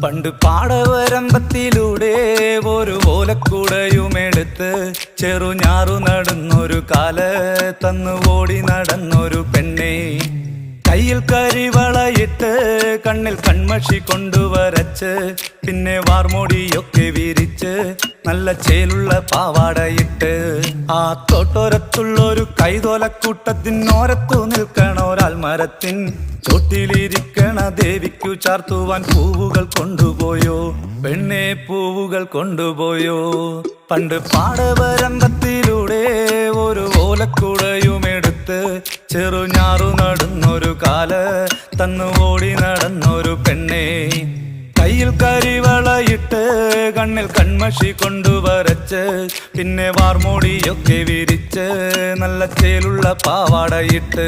പണ്ട് പാടവരമ്പത്തിലൂടെ ഒരു ഓലക്കുടയുമെടുത്ത് ചെറുഞാറു നടന്നൊരു കാല് തന്നു ഓടി നടന്നൊരു പെണ്ണെ. കയ്യിൽ കരിവളയിട്ട് കണ്ണിൽ കൺമഷി കൊണ്ടുവരച്ച് പിന്നെ വാർമോടിയൊക്കെ വിരിച്ച് നല്ല ചേലുള്ള പാവാടയിട്ട് ആ തോട്ടോരത്തുള്ളൊരു കൈതോലക്കൂട്ടത്തിനോരത്തു നിൽക്കണ ഒരാൾ മരത്തിൻ ചോട്ടിലിരിക്കണ ദേവിക്കു ചാർത്തുവാൻ പൂവുകൾ കൊണ്ടുപോയോ പെണ്ണെ, പൂവുകൾ കൊണ്ടുപോയോ. പണ്ട് പാടവരമ്പത്തിലൂടെ ഒരു ഓലക്കുടയുമെടുത്ത് ചെറുഞാറു നടന്നൊരു കാല് തന്നു ഓടി നടന്നൊരു പെണ്ണെ. കയ്യിൽ കരിവളയിട്ട് കണ്ണിൽ കൺമഷി കൊണ്ടുവരച്ച് പിന്നെ വാർമോടിയൊക്കെ വിരിച്ച് നല്ല ചേലുള്ള പാവാടയിട്ട്